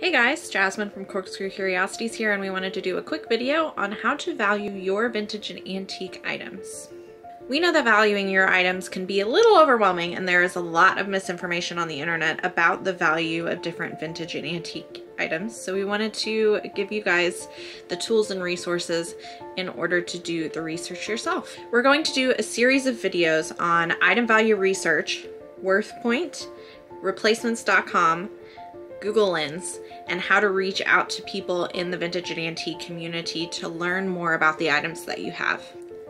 Hey guys, Jasmine from Corkscrew Curiosities here, and we wanted to do a quick video on how to value your vintage and antique items. We know that valuing your items can be a little overwhelming, and there is a lot of misinformation on the internet about the value of different vintage and antique items. So we wanted to give you guys the tools and resources in order to do the research yourself. We're going to do a series of videos on item value research, WorthPoint, replacements.com, Google Lens, and how to reach out to people in the vintage and antique community to learn more about the items that you have.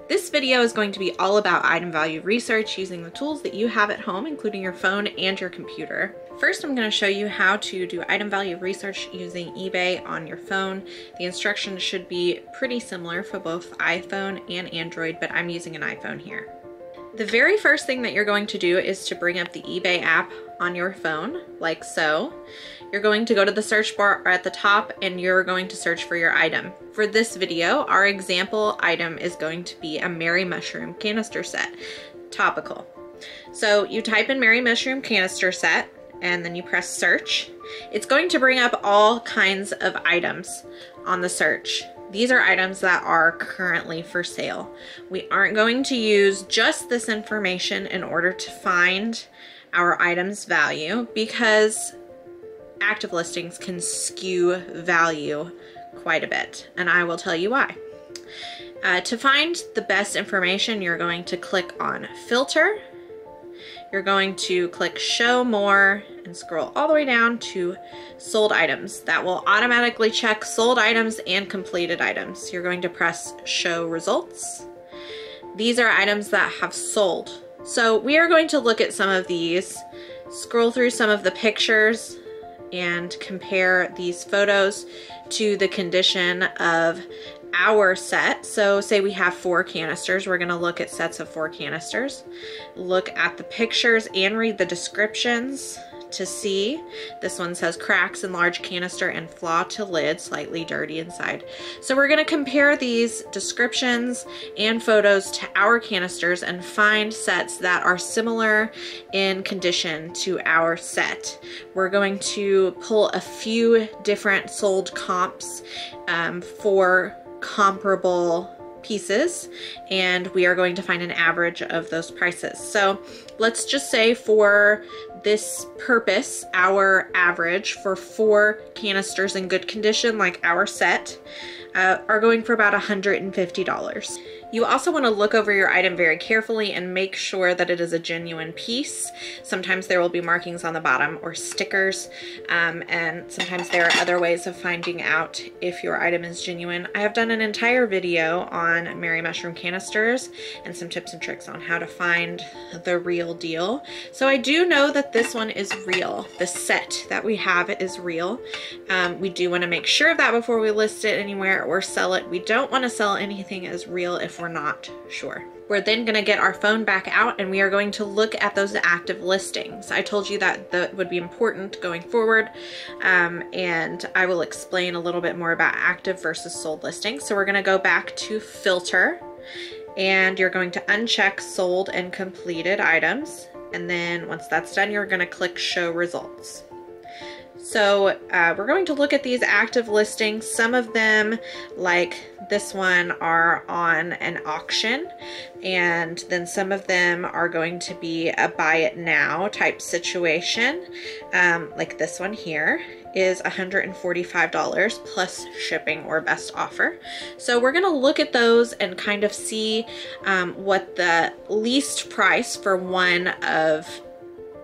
This video is going to be all about item value research using the tools that you have at home, including your phone and your computer. First, I'm going to show you how to do item value research using eBay on your phone. The instructions should be pretty similar for both iPhone and Android, but I'm using an iPhone here. The very first thing that you're going to do is to bring up the eBay app on your phone, like so. You're going to go to the search bar at the top and you're going to search for your item. For this video, our example item is going to be a Merry Mushroom canister set, topical. So you type in Merry Mushroom canister set and then you press search. It's going to bring up all kinds of items on the search. These are items that are currently for sale. We aren't going to use just this information in order to find our item's value because active listings can skew value quite a bit, and I will tell you why. To find the best information, you're going to click on Filter. You're going to click Show More and scroll all the way down to Sold Items. That will automatically check sold items and completed items. You're going to press Show Results. These are items that have sold. So we are going to look at some of these, scroll through some of the pictures, and compare these photos to the condition of our set. So say we have 4 canisters, we're going to look at sets of 4 canisters, look at the pictures and read the descriptions to see. This one says cracks in large canister and flaw to lid, slightly dirty inside. So we're going to compare these descriptions and photos to our canisters and find sets that are similar in condition to our set. We're going to pull a few different sold comps for comparable pieces, and we are going to find an average of those prices. So let's just say for this purpose, our average for 4 canisters in good condition, like our set, are going for about $150. You also want to look over your item very carefully and make sure that it is a genuine piece. Sometimes there will be markings on the bottom or stickers, and sometimes there are other ways of finding out if your item is genuine. I have done an entire video on Merry Mushroom canisters and some tips and tricks on how to find the real deal. So I do know that this one is real. The set that we have is real. We do want to make sure of that before we list it anywhere or sell it. We don't want to sell anything as real if we're not sure. We're then going to get our phone back out and we are going to look at those active listings. I told you that that would be important going forward, and I will explain a little bit more about active versus sold listings. So we're going to go back to Filter, and you're going to uncheck sold and completed items, and then once that's done, you're going to click Show Results. So we're going to look at these active listings. Some of them, like this one, are on an auction, and then some of them are going to be a buy it now type situation. Like this one here is $145 plus shipping or best offer. So we're going to look at those and kind of see what the least price for one of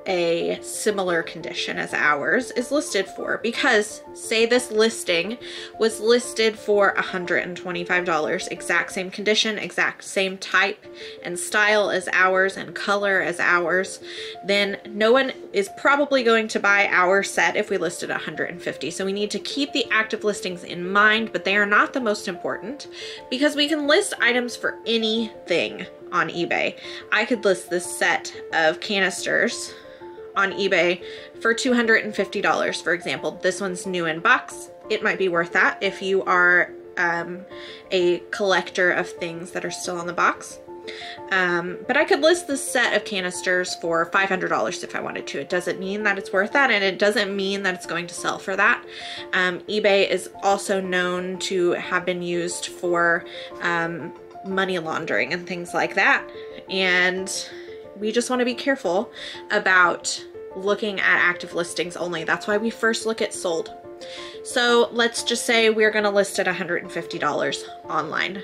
a similar condition as ours is listed for, because say this listing was listed for $125, exact same condition, exact same type and style as ours and color as ours, then no one is probably going to buy our set if we listed $150. So we need to keep the active listings in mind, but they are not the most important because we can list items for anything on eBay. I could list this set of canisters on eBay for $250, for example. This one's new in box. It might be worth that if you are a collector of things that are still in the box. But I could list this set of canisters for $500 if I wanted to. It doesn't mean that it's worth that, and it doesn't mean that it's going to sell for that. eBay is also known to have been used for money laundering and things like that. And we just want to be careful about looking at active listings only. That's why we first look at sold. So let's just say we're going to list at $150 online.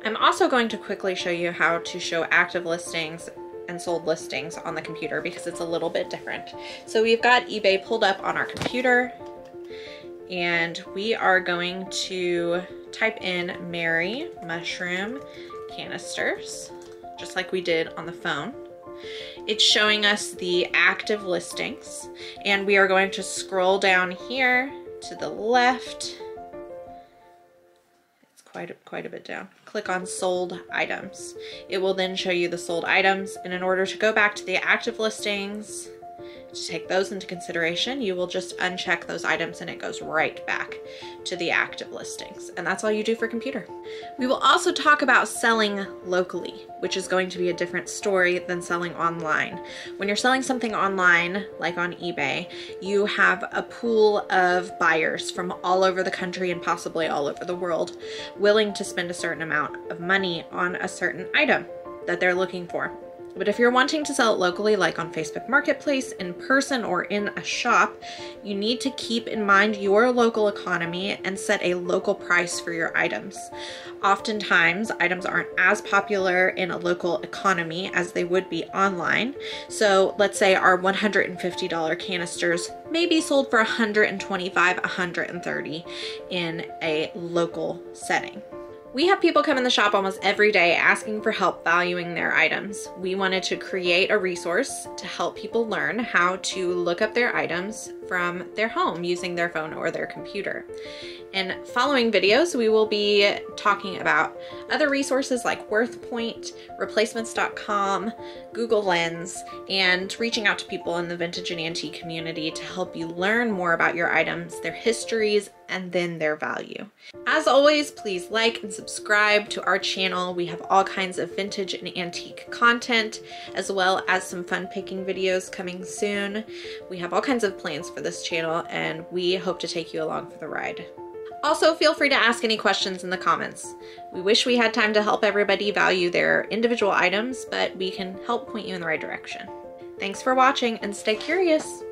I'm also going to quickly show you how to show active listings and sold listings on the computer because it's a little bit different. So we've got eBay pulled up on our computer, and we are going to type in Mary mushroom canisters, just like we did on the phone. It's showing us the active listings, and we are going to scroll down here to the left. It's quite a bit down. Click on sold items. It will then show you the sold items, and in order to go back to the active listings, to take those into consideration, you will just uncheck those items and it goes right back to the active listings. And that's all you do for computer. We will also talk about selling locally, which is going to be a different story than selling online. When you're selling something online, like on eBay, you have a pool of buyers from all over the country and possibly all over the world willing to spend a certain amount of money on a certain item that they're looking for. But if you're wanting to sell it locally, like on Facebook Marketplace, in person, or in a shop, you need to keep in mind your local economy and set a local price for your items. Oftentimes, items aren't as popular in a local economy as they would be online. So let's say our $150 canisters may be sold for $125, $130 in a local setting. We have people come in the shop almost every day asking for help valuing their items. We wanted to create a resource to help people learn how to look up their items from their home using their phone or their computer. In following videos, we will be talking about other resources like WorthPoint, replacements.com, Google Lens, and reaching out to people in the vintage and antique community to help you learn more about your items, their histories, and then their value. As always, please like and subscribe to our channel. We have all kinds of vintage and antique content, as well as some fun picking videos coming soon. We have all kinds of plans for this channel, and we hope to take you along for the ride. Also, feel free to ask any questions in the comments. We wish we had time to help everybody value their individual items, but we can help point you in the right direction. Thanks for watching, and stay curious.